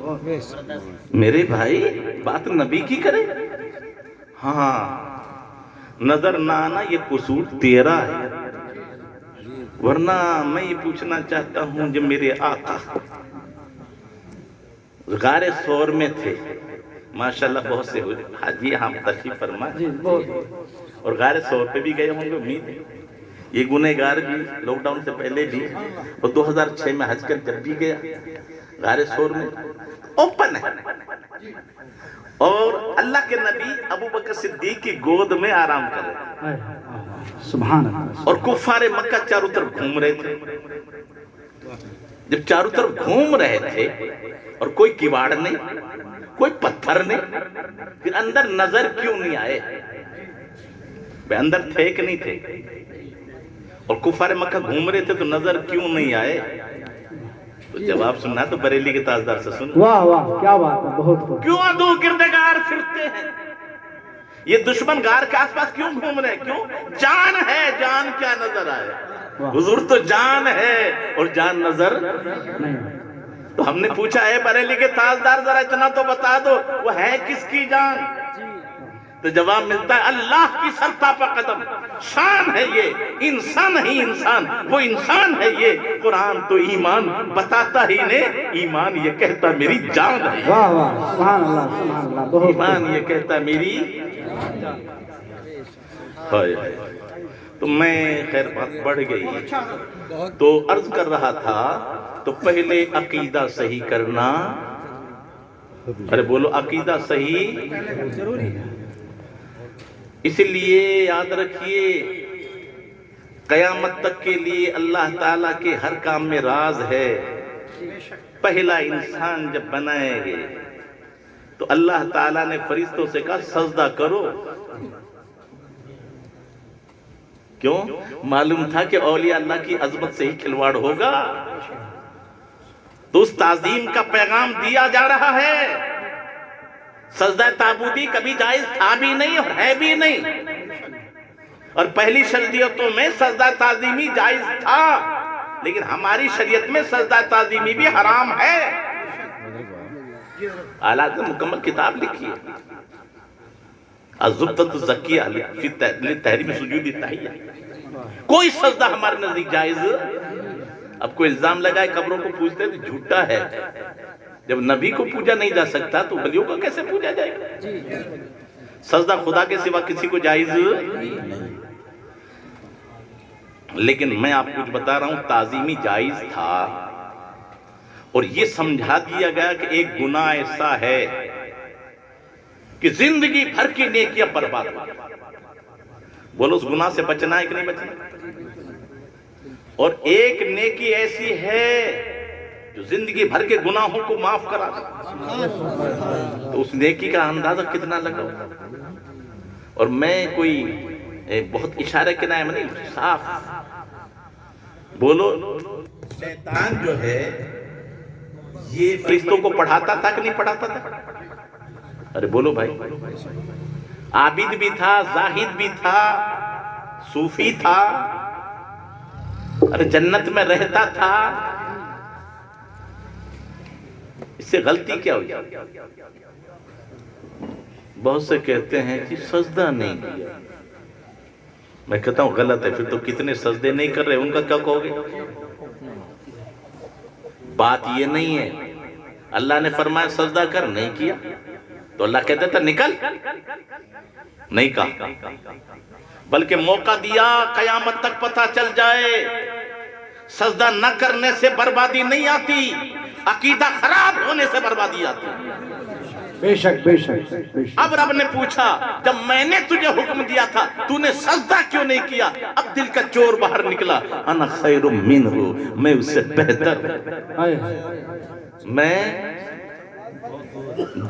میرے بھائی بات نبی کی کرے. ہاں نظر نہ آنا یہ قصور تیرا ہے، ورنہ میں یہ پوچھنا چاہتا ہوں جب میرے آقا غار ثور میں تھے، ماشاءاللہ بہت سے حاجی ہم تشریف فرما اور غار ثور پہ بھی گئے ہوں گے امید ہے. یہ گنہگار بھی لاک ڈاؤن سے پہلے بھی اور 2006 میں حج کر جب بھی گیا غار ثور میں اوپن ہے، اور اللہ کے نبی ابو بکر صدیق کی گود میں آرام کر رہے سبحان اللہ. اور کفار مکہ چاروں طرف گھوم رہے تھے. جب چاروں طرف گھوم رہے تھے اور کوئی کیواڑ نہیں، کوئی پتھر نہیں، پھر اندر نظر کیوں نہیں آئے؟ بے اندر تھے کہ نہیں تھے؟ اور کفار مکہ گھوم رہے تھے تو نظر کیوں نہیں آئے؟ تو جواب سننا تو بریلی کے تاجدار سے سن. واہ واہ کیا بات ہے، بہت خوب. کیوں عدو گردگار پھرتے ہیں؟ یہ دشمن غار کے آس پاس کیوں گھوم رہے ہیں؟ کیوں؟ جان ہے، جان کیا نظر آئے؟ حضور تو جان ہے اور جان نظر نہیں. تو ہم نے پوچھا ہے بریلی کے تاجدار ذرا اتنا تو بتا دو وہ ہے کس کی جان؟ تو جواب ملتا ہے اللہ کی سرتاپا قدم شان ہے یہ، انسان ہی انسان، وہ انسان ہے یہ. قرآن تو ایمان بتاتا ہی نہیں، ایمان یہ کہتا میری جان ہے. واہ واہ سبحان اللہ سبحان اللہ، بہت ایمان یہ کہتا میری ہائے. تو میں خیر بات بڑھ گئی تو عرض کر رہا تھا تو پہلے عقیدہ صحیح کرنا. ارے بولو عقیدہ صحیح ضروری ہے. اس لیے یاد رکھیے قیامت تک کے لیے اللہ تعالیٰ کے ہر کام میں راز ہے. پہلا انسان جب بنائے گے تو اللہ تعالیٰ نے فرشتوں سے کہا سجدہ کرو. کیوں؟ معلوم تھا کہ اولیاء اللہ کی عظمت سے ہی کھلواڑ ہوگا. تو اس تعظیم کا پیغام دیا جا رہا ہے. سجدہ تعبدی کبھی جائز تھا بھی نہیں اور ہے بھی نہیں، اور پہلی شریعتوں میں سجدہ تعظیمی جائز تھا، لیکن ہماری شریعت میں سجدہ تعظیمی بھی حرام ہے. اعلیٰ نے مکمل کتاب لکھی ہے الزبدۃ الزکیہ فی تحریم سجود التحیہ. کوئی سجدہ ہمارے نزدیک جائز. اب کوئی الزام لگائے قبروں کو پوجتے تو جھوٹا ہے. جب نبی کو پوجا نہیں جا سکتا تو ولیوں کو کیسے پوجا جائے گا؟ سجدہ خدا کے سوا کسی کو جائز. لیکن میں آپ کو بتا رہا ہوں تعظیمی جائز تھا، اور یہ سمجھا دیا گیا کہ ایک گناہ ایسا ہے کہ زندگی بھر کی نیکیاں برباد ہو. بولو اس گناہ سے بچنا ہے کہ نہیں بچنا؟ اور ایک نیکی ایسی ہے جو زندگی بھر کے گناہوں کو معاف کرا دے. تو اس نیکی کا اندازہ کتنا لگا. اور میں کوئی بہت اشارہ کے نام نہیں، صاف بولو. شیطان جو ہے یہ فرشتوں کو پڑھاتا تھا کہ نہیں پڑھاتا تھا؟ ارے بولو بھائی. عابد بھی تھا، زاہد بھی تھا، صوفی تھا، ارے جنت میں رہتا تھا. اس سے غلطی کیا ہوئی؟ بہت سے کہتے ہیں کہ سجدہ نہیں کیا. میں کہتا ہوں غلط ہے. پھر تو کتنے سجدے نہیں کر رہے ان کا کیا کہو گے؟ بات یہ نہیں ہے. اللہ نے فرمایا سجدہ کر، نہیں کیا تو اللہ کہتا تھا نکل؟ نہیں کہا، بلکہ موقع دیا قیامت تک پتہ چل جائے سجدہ نہ کرنے سے بربادی نہیں آتی، عقیدہ خراب ہونے سے بربادی آتی. بے شک بے شک بے شک. اب رب نے پوچھا جب میں نے تجھے حکم دیا تھا تو نے سجدہ کیوں نہیں کیا؟ اب دل کا چور باہر نکلا. انا خیر منہ، میں اس سے بہتر. میں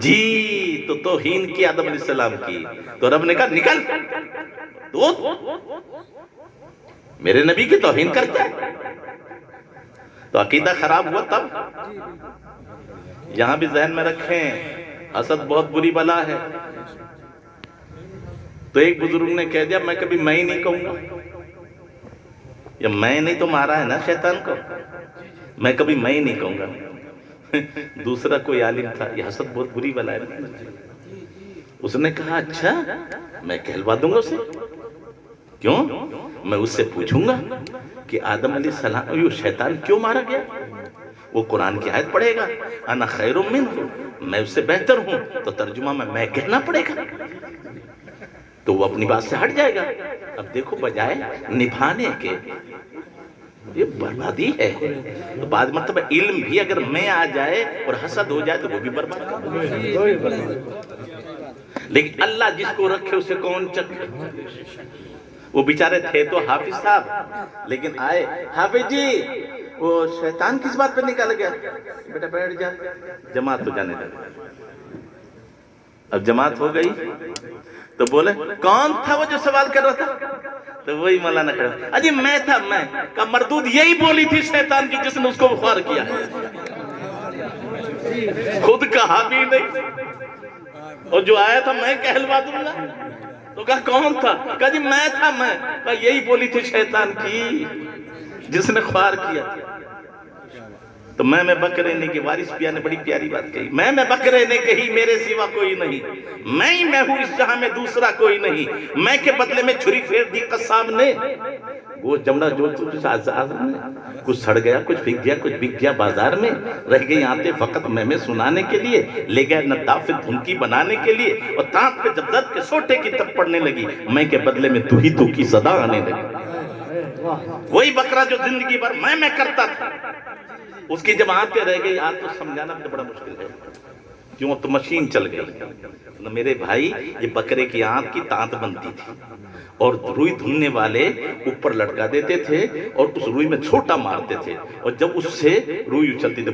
جی تو توہین کی آدم علیہ السلام کی. تو رب نے کہا نکل. تو میرے نبی کی توہین کرتا ہے تو عقیدہ خراب ہوا. تب یہاں بھی ذہن میں رکھیں حسد بہت بری بلا ہے. تو ایک بزرگ نے کہہ دیا میں کبھی میں ہی نہیں کہوں گا. یا میں نہیں تو مارا ہے نا شیطان کو، میں کبھی میں ہی نہیں کہوں گا. دوسرا کوئی عالم تھا، یہ حسد بہت بری بلا ہے، اس نے کہا اچھا میں کہلوا دوں گا اسے، کیوں؟ میں اس سے پوچھوں گا کہ آدم علیہ السلام یہ شیطان کیوں مارا گیا، وہ قرآن کی آیت پڑھے گا انا خیر منہ، میں اس سے بہتر ہوں، تو ترجمہ میں کہنا پڑے گا، تو وہ اپنی بات سے ہٹ جائے گا۔ اب دیکھو بجائے نبھانے کے، یہ بربادی ہے۔ تو بعض مرتبہ علم بھی اگر میں آ جائے اور حسد ہو جائے تو وہ بھی برباد کر، لیکن اللہ جس کو رکھے اسے کون چکے۔ وہ بیچارے تھے تو حافظ صاحب، لیکن آئے حافظ جی وہ شیطان کس بات پہ نکال گیا، بیٹا بیٹھ جا، جماعت تو جانے لگا۔ اب جماعت ہو گئی تو بولے کون تھا وہ جو سوال کر رہا تھا، تو وہی مولانا کہا اجی میں تھا، میں کہا مردود یہی بولی تھی شیطان کی جس نے اس کو خوار کیا، خود کہا بھی نہیں، اور جو آیا تھا میں کہلوا دوں گا، تو کہا کون تھا، کہا جی میں تھا، میں کہا یہی بولی تھی شیطان کی جس نے خوار کیا۔ تو میں بکرے نے کی وارث پیا نے بڑی پیاری بات کہی، میں بکرے نے کہی میرے سوا کوئی نہیں، میں ہی میں ہوں اس جہاں میں دوسرا کوئی نہیں، میں کے بدلے میں چھری پھیر دی قصاب نے، وہ جمڑا جو کچھ آزاد میں کچھ سڑ گیا، کچھ بک گیا، کچھ بک گیا بازار میں، رہ گئی آتے فقط میں سنانے کے لیے، لے گئے نطاف دھنکی بنانے کے لیے، اور تانت پہ جب درد کے سوٹے کی تب پڑنے لگی، میں کے بدلے میں تو ہی تو کی صدا آنے لگی۔ وہی بکرا جو زندگی بھر میں کرتا تھا، اس کی جب آتے رہ گئی، آج تو سمجھانا تو بڑا مشکل ہے، کیوں تو مشین چل گئی۔ میرے بھائی یہ بکرے کی آنت کی تانت بنتی تھی، اور روئی دھننے والے اوپر لٹکا دیتے تھے اور اس روئی میں چھوٹا مارتے تھے، اور جب اس سے روئی اچھلتی تھی،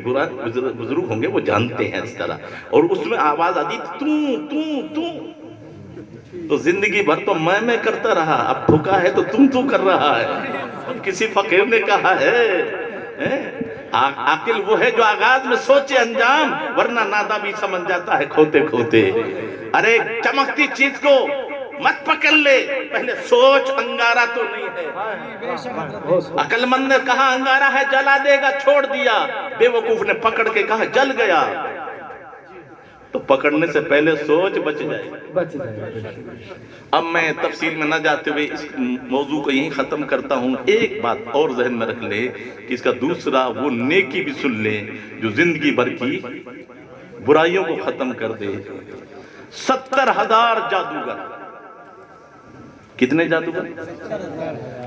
بزرگ ہوں گے وہ جانتے ہیں اس طرح، اور اس میں آواز آتی تو تو زندگی بھر تو میں کرتا رہا، اب ٹھکا ہے تو تو کر رہا ہے۔ اب کسی فقیر نے کہا ہے عاقل وہ ہے جو آغاز میں سوچے انجام، ورنہ نادا بھی سمجھ جاتا ہے کھوتے کھوتے۔ ارے چمکتی چیز کو مت پکڑ لے، پہلے سوچ انگارہ تو نہیں ہے۔ عقل مند نے کہا انگارہ ہے جلا دے گا، چھوڑ دیا، بے وقوف نے پکڑ کے کہا جل گیا، تو پکڑنے سے پہلے سوچ بچ جائے۔ اب میں تفصیل میں نہ جاتے ہوئے اس موضوع کو یہیں ختم کرتا ہوں۔ ایک بات اور ذہن میں رکھ لے کہ اس کا دوسرا وہ نیکی بھی سن لے جو زندگی بھر کی برائیوں کو ختم کر دے۔ 70,000 جادوگر، کتنے جادوگر؟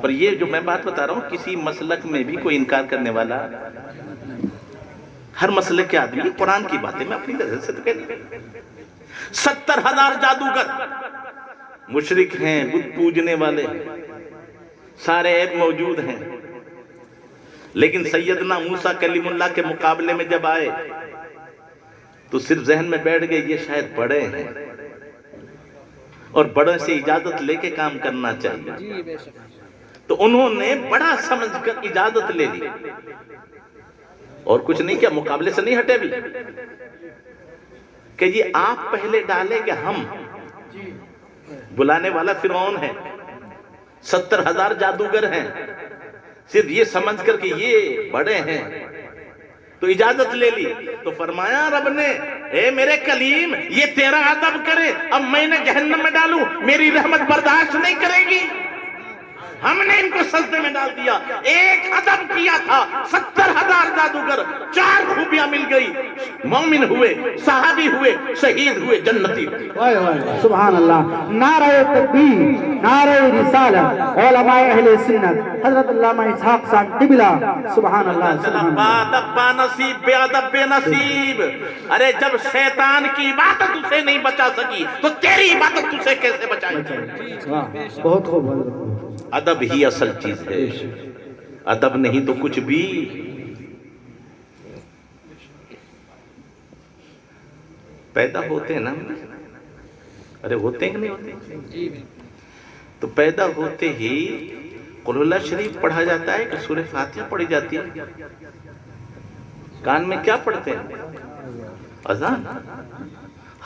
پر یہ جو میں بات بتا رہا ہوں کسی مسلک میں بھی کوئی انکار کرنے والا، ہر مسلک کے آدمی، قرآن کی باتیں میں اپنی نظر سے تو کہتی، 70,000 جادوگر مشرک ہیں، بت پوجنے والے، سارے عیب موجود ہیں، لیکن سیدنا موسیٰ کلیم اللہ کے مقابلے میں جب آئے تو صرف ذہن میں بیٹھ گئے یہ شاید بڑے ہیں، اور بڑے سے اجازت لے کے کام کرنا چاہیے، تو انہوں نے بڑا سمجھ کر اجازت لے لی، اور کچھ نہیں کیا، مقابلے سے نہیں ہٹے بھی، کہ یہ آپ پہلے ڈالیں گے، ہم بلانے والا فرعون ہے، 70,000 جادوگر ہیں، صرف یہ سمجھ کر کہ یہ بڑے ہیں تو اجازت لے لی، تو فرمایا رب نے اے میرے کلیم یہ تیرا ادب کرے، اب میں نے جہنم میں ڈالوں، میری رحمت برداشت نہیں کرے گی، ہم نے ان کو سجدے میں ڈال دیا، ایک ادب کیا تھا، 70,000 جادوگر، 4 خوبیاں مل گئی، مومن ہوئے، صحابی ہوئے، شہید ہوئے، جنتی ہوئے۔ سبحان اللہ، نعرہ تکبیر، نعرہ رسالت، علماء اہل سنت، حضرت علامہ اسحاق صاحب قبلہ، سبحان اللہ، سبحان اللہ۔ بادب با نصیب، بے ادب بے نصیب، ارے جب شیطان کی عبادت اسے نہیں بچا سکی تو تیری عبادت تجھے کیسے بچائے گی؟ بہت خوب، ادب ہی اصل چیز ہے، ادب نہیں تو کچھ بھی۔ پیدا ہوتے ہیں نا، ارے ہوتے ہیں کہ نہیں ہوتے؟ تو پیدا ہوتے ہی قل اللہ شریف پڑھا جاتا ہے کہ سورہ فاتحہ پڑھی جاتی ہے؟ کان میں کیا پڑھتے ہیں؟ اذان،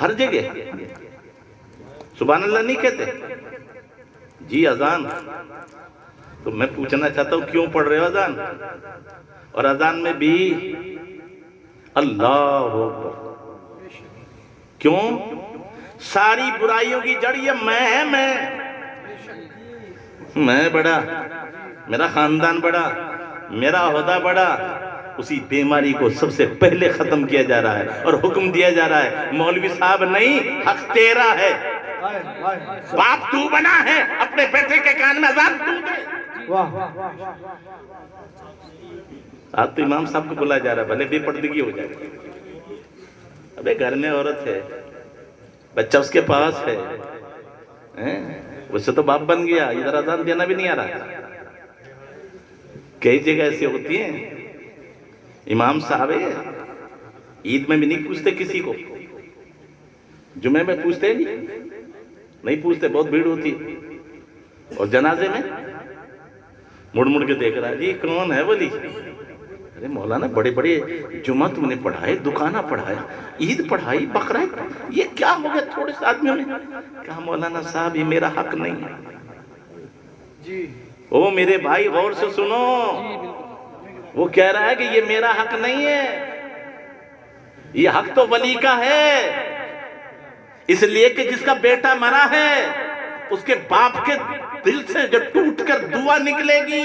ہر جگہ سبحان اللہ نہیں کہتے؟ جی اذان، تو میں پوچھنا چاہتا ہوں کیوں پڑھ رہے ہو اذان؟ اور اذان میں بھی اللہ اکبر. کیوں؟ ساری برائیوں کی جڑ یہ میں ہے. میں بڑا، میرا خاندان بڑا، میرا عہدہ بڑا. اسی بیماری کو سب سے پہلے ختم کیا جا رہا ہے اور حکم دیا جا رہا ہے مولوی صاحب نہیں، حق تیرا ہے. باپ تو بنا ہے، اپنے بیٹے کے کان میں اذان تو دے. آج تو امام صاحب کو بلا جا رہا ہے، بھلے بے پردگی ہو جائے. ابے گھر میں عورت ہے، بچہ اس کے پاس ہے، اس سے تو باپ بن گیا، ادھر اذان دینا بھی نہیں آ رہا. کئی جگہ ایسی ہوتی ہیں. امام صاحب عید میں بھی نہیں پوچھتے کسی کو، جمعے میں پوچھتے نہیں پوچھتے، بہت بھیڑ ہوتی ہے. اور جنازے میں مڑ مڑ کے دیکھ رہا ہے، جی کون ہے ولی؟ ارے مولانا بڑے بڑے جمعہ تم نے پڑھائے، دکانہ پڑھایا، عید پڑھائی، بقرعید، یہ کیا ہو گیا؟ تھوڑے سے آدمیوں نے کہا مولانا صاحب یہ میرا حق نہیں ہے. او میرے بھائی غور سے سنو، وہ کہہ رہا ہے کہ یہ میرا حق نہیں ہے، یہ حق تو ولی کا ہے. اس لیے کہ جس کا بیٹا مرا ہے اس کے باپ کے دل سے جو ٹوٹ کر دعا نکلے گی،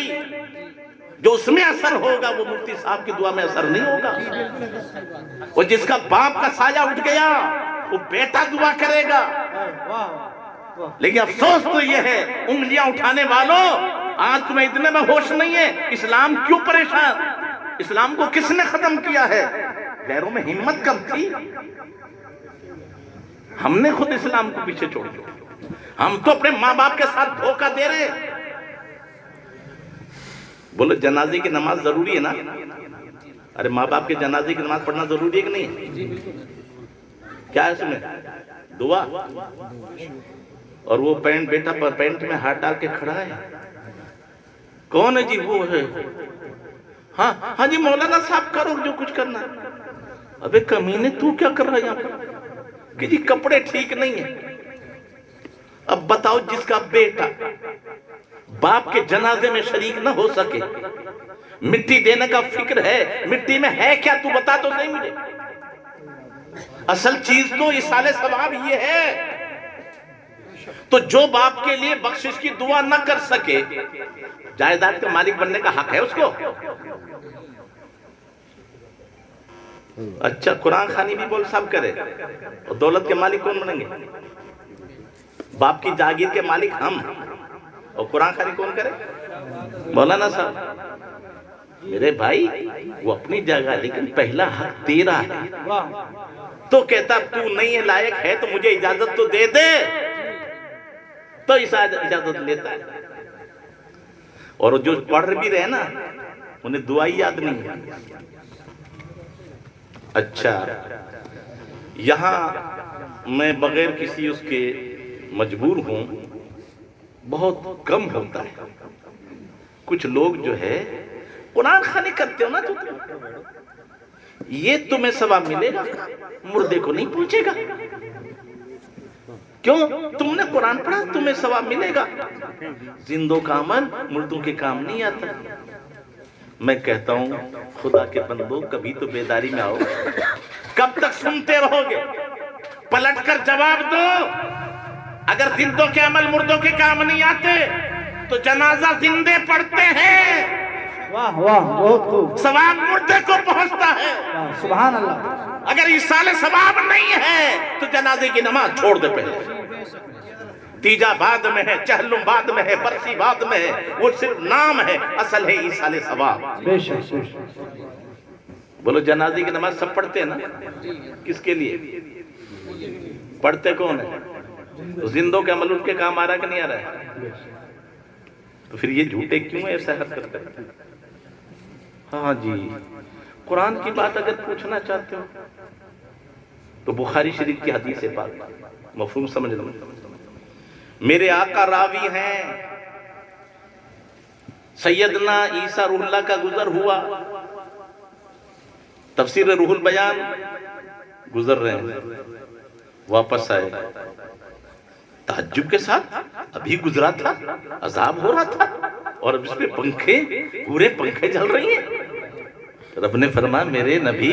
جو اس میں اثر ہوگا وہ مفتی صاحب کی دعا میں اثر نہیں ہوگا. اور جس کا باپ کا سایہ اٹھ گیا وہ بیٹا دعا کرے گا. لیکن افسوس تو یہ ہے انگلیاں اٹھانے والوں، آج تمہیں اتنے میں ہوش نہیں ہے. اسلام کیوں پریشان؟ اسلام کو کس نے ختم کیا ہے؟ غیروں میں ہمت کم تھی؟ ہم نے خود اسلام کو پیچھے چھوڑ دیا. ہم تو اپنے ماں باپ کے ساتھ دھوکہ دے رہے. بولو جنازے کی نماز ضروری ہے نا؟ ارے ماں باپ کے جنازے کی نماز پڑھنا ضروری ہے کہ نہیں ہے؟ کیا ہے اس میں؟ دعا. اور وہ بیٹا پینٹ میں ہاتھ ڈال کے کھڑا ہے، کون ہے جی؟ وہ ہے. ہاں جی مولانا صاحب کرو جو کچھ کرنا. ابے کمینے تو کیا کر رہا ہے یہاں پر؟ کہ جی کپڑے ٹھیک نہیں ہیں. اب بتاؤ جس کا بیٹا باپ کے جنازے میں شریک نہ ہو سکے، مٹی دینے کا فکر ہے، مٹی میں ہے کیا تو بتا تو صحیح مجھے. اصل چیز تو ایصال ثواب یہ ہے. تو جو باپ کے لیے بخشش کی دعا نہ کر سکے، جائیداد کا مالک بننے کا حق ہے اس کو؟ اچھا قرآن خوانی بھی بول سب کرے، اور دولت کے مالک کون بنیں گے؟ باپ کی جاگیر کے مالک ہم، اور قرآن خوانی کون کرے؟ مولانا صاحب. میرے بھائی وہ اپنی جگہ، لیکن پہلا حق تیرا ہے. تو کہتا تو نہیں ہے لائق ہے تو مجھے اجازت تو دے دے، تو اجازت لیتا ہے. اور جو پڑھ بھی رہے نا انہیں دعائی یاد نہیں ہے. اچھا یہاں میں بغیر کسی اس کے مجبور ہوں، بہت کم ہوتا ہے. کچھ لوگ جو ہے قرآن خوانی کرتے ہو نا، تو یہ تمہیں ثواب ملے گا، مردے کو نہیں پوچھے گا. کیوں؟ تم نے قرآن پڑھا تمہیں ثواب ملے گا. زندوں کا عمل مردوں کے کام نہیں آتا. میں کہتا ہوں خدا کے بندو کبھی تو بیداری میں آؤ. کب تک سنتے رہو گے؟ پلٹ کر جواب دو. اگر زندوں کے عمل مردوں کے کام نہیں آتے تو جنازہ زندے پڑھتے ہیں، واہ واہ بہت خوب، ثواب مردے کو پہنچتا ہے. سبحان اللہ. اگر ایصال ثواب نہیں ہے تو جنازے کی نماز چھوڑ دے. پہلے تیجا بعد میں ہے، چہلم بعد میں ہے، برسی بعد میں ہے، وہ صرف نام ہے، اصل ہے ایصال ثواب. بے شک. بولو جنازے کی نماز سب پڑھتے ہیں نا؟ کس کے لیے پڑھتے؟ کون ہے؟ زندوں کے عمل ان کے کام آ رہا ہے کہ نہیں آ رہا ہے؟ تو پھر یہ جھوٹے کیوں ایسا حرکت کرتے ہیں؟ ہاں جی قرآن کی بات اگر پوچھنا چاہتے ہو تو بخاری شریف کی حدیث پاک مفہوم سمجھ لو. میرے آقا راوی ہیں، سیدنا عیسیٰ روح اللہ کا گزر ہوا، تفسیر روح البیان گزر رہے ہیں، واپس آئے، تعجب کے ساتھ ابھی گزرا تھا، عذاب ہو رہا تھا اور اب اس پہ پنکھے، پورے پنکھے جل رہی ہیں. رب نے فرمایا میرے نبی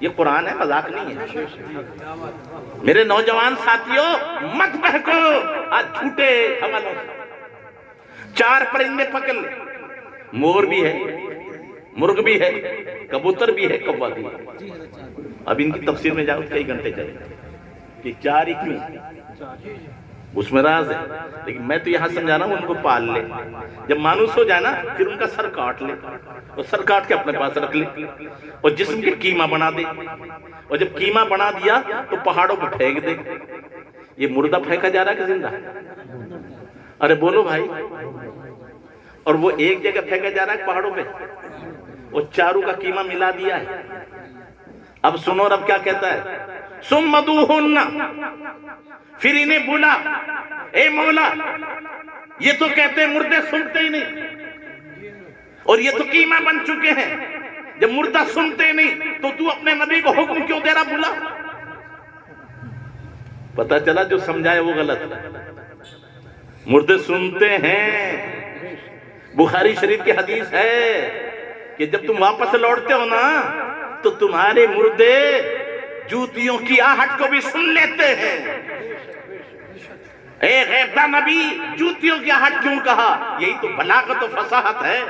یہ قرآن ہے، مذاق نہیں ہے۔ میرے نوجوان ساتھیوں، مت بہکو آج جھوٹے حوالوں سے۔ 4 پرندے پکڑ لے، مور بھی ہے، مرغ بھی ہے، کبوتر بھی ہے، کوا بھی ہے۔ اب ان کی تفسیر میں جاؤ کئی گھنٹے چلے کہ 4 ہی کیوں، اس میں راز ہے، لیکن میں تو یہاں سمجھا رہا ہوں ان کو پال لے، جب مانوس ہو جائے نا پھر ان کا سر کاٹ لے، اور سر کاٹ کے اپنے پاس رکھ لے، اور جسم کے قیمہ بنا دے، اور جب قیمہ بنا دیا تو پہاڑوں پہ پھینک دے۔ یہ مردہ پھینکا جا رہا ہے کہ زندہ؟ ارے بولو بھائی۔ اور وہ ایک جگہ پھینکا جا رہا ہے پہاڑوں پہ، اور چاروں کا قیمہ ملا دیا ہے۔ اب سنو رب کیا کہتا ہے، ثم ادعوہن، پھر انہیں بولا، اے مولا یہ تو کہتے ہیں مردے سنتے ہی نہیں، اور یہ تو قیمہ بن چکے ہیں، جب مردہ سنتے نہیں تو تو اپنے نبی کو حکم کیوں دے رہا؟ بولا، پتہ چلا جو سمجھائے وہ غلط۔ مردے سنتے ہیں، بخاری شریف کی حدیث ہے کہ جب تم واپس لوٹتے ہو نا تو تمہارے مردے جوتیوں کی آہٹ کو بھی سن لیتے ہیں۔ اے غیبدہ نبی، جوتیوں کی آہٹ کیوں کہا؟ یہی تو بلاغت و فصاحت ہے۔